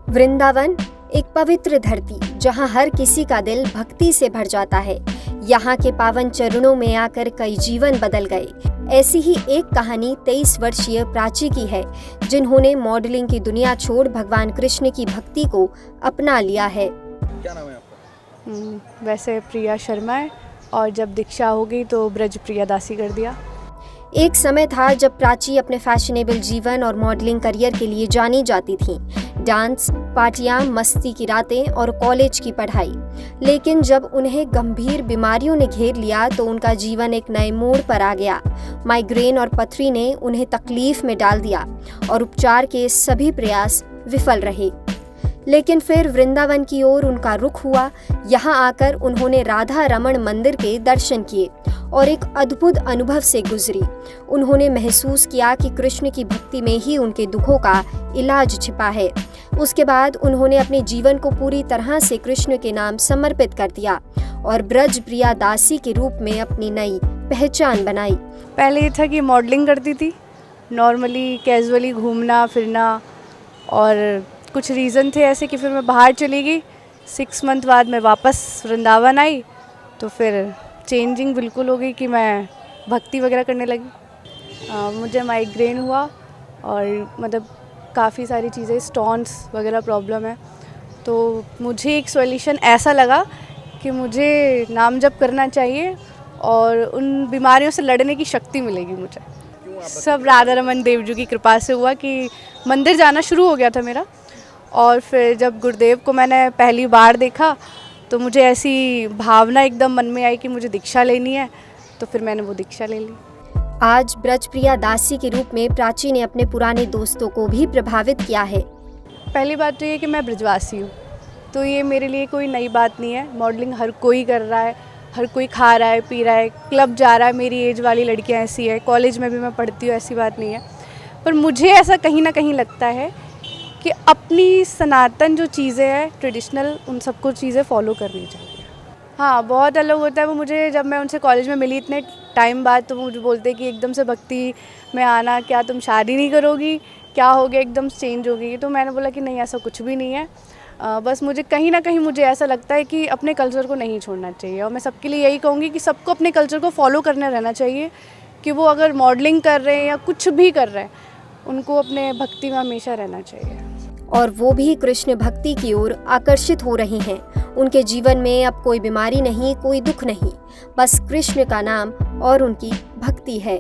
वृंदावन एक पवित्र धरती जहां हर किसी का दिल भक्ति से भर जाता है। यहाँ के पावन चरणों में आकर कई जीवन बदल गए। ऐसी ही एक कहानी 23 वर्षीय प्राची की है, जिन्होंने मॉडलिंग की दुनिया छोड़ भगवान कृष्ण की भक्ति को अपना लिया है। क्या नाम है आपका? वैसे प्रिया शर्मा है और जब दीक्षा हो गई तो ब्रज प्रिया दासी कर दिया। एक समय था जब प्राची अपने फैशनेबल जीवन और मॉडलिंग करियर के लिए जानी जाती थी। डांस, पार्टियां, मस्ती की रातें और कॉलेज की पढ़ाई। लेकिन जब उन्हें गंभीर बीमारियों ने घेर लिया तो उनका जीवन एक नए मोड़ पर आ गया। माइग्रेन और पथरी ने उन्हें तकलीफ में डाल दिया और उपचार के सभी प्रयास विफल रहे। लेकिन फिर वृंदावन की ओर उनका रुख हुआ। यहाँ आकर उन्होंने राधा रमण मंदिर के दर्शन किए और एक अद्भुत अनुभव से गुजरी। उन्होंने महसूस किया कि कृष्ण की भक्ति में ही उनके दुखों का इलाज छिपा है। उसके बाद उन्होंने अपने जीवन को पूरी तरह से कृष्ण के नाम समर्पित कर दिया और ब्रज प्रिया दासी के रूप में अपनी नई पहचान बनाई। पहले ये था कि मॉडलिंग करती थी, नॉर्मली कैजुअली घूमना फिरना, और कुछ रीज़न थे ऐसे कि फिर मैं बाहर चली गई। 6 मंथ बाद मैं वापस वृंदावन आई तो फिर चेंजिंग बिल्कुल हो गई कि मैं भक्ति वगैरह करने लगी। मुझे माइग्रेन हुआ और मतलब काफ़ी सारी चीज़ें, स्टोन्स वगैरह प्रॉब्लम है। तो मुझे एक सॉल्यूशन ऐसा लगा कि मुझे नाम जप करना चाहिए और उन बीमारियों से लड़ने की शक्ति मिलेगी मुझे। सब राधा रमन देव जी की कृपा से हुआ कि मंदिर जाना शुरू हो गया था मेरा। और फिर जब गुरुदेव को मैंने पहली बार देखा तो मुझे ऐसी भावना एकदम मन में आई कि मुझे दीक्षा लेनी है, तो फिर मैंने वो दीक्षा ले ली। आज ब्रज प्रिया दासी के रूप में प्राची ने अपने पुराने दोस्तों को भी प्रभावित किया है। पहली बात तो ये कि मैं ब्रजवासी हूँ, तो ये मेरे लिए कोई नई बात नहीं है। मॉडलिंग हर कोई कर रहा है, हर कोई खा रहा है, पी रहा है, क्लब जा रहा है। मेरी एज वाली लड़कियाँ ऐसी है, कॉलेज में भी मैं पढ़ती हूँ, ऐसी बात नहीं है। पर मुझे ऐसा कहीं ना कहीं लगता है कि अपनी सनातन जो चीज़ें हैं, ट्रेडिशनल, उन सबको चीज़ें फॉलो करनी चाहिए। हाँ, बहुत अलग होता है वो। मुझे जब मैं उनसे कॉलेज में मिली इतने टाइम बाद, तो मुझे बोलते कि एकदम से भक्ति में आना, क्या तुम शादी नहीं करोगी, क्या हो गया, एकदम चेंज हो गई। तो मैंने बोला कि नहीं, ऐसा कुछ भी नहीं है। बस मुझे कहीं ना कहीं मुझे ऐसा लगता है कि अपने कल्चर को नहीं छोड़ना चाहिए। और मैं सबके लिए यही कहूँगी कि सबको अपने कल्चर को फॉलो करना रहना चाहिए, कि वो अगर मॉडलिंग कर रहे हैं या कुछ भी कर रहे हैं, उनको अपने भक्ति में हमेशा रहना चाहिए। और वो भी कृष्ण भक्ति की ओर आकर्षित हो रही हैं। उनके जीवन में अब कोई बीमारी नहीं, कोई दुख नहीं, बस कृष्ण का नाम और उनकी भक्ति है।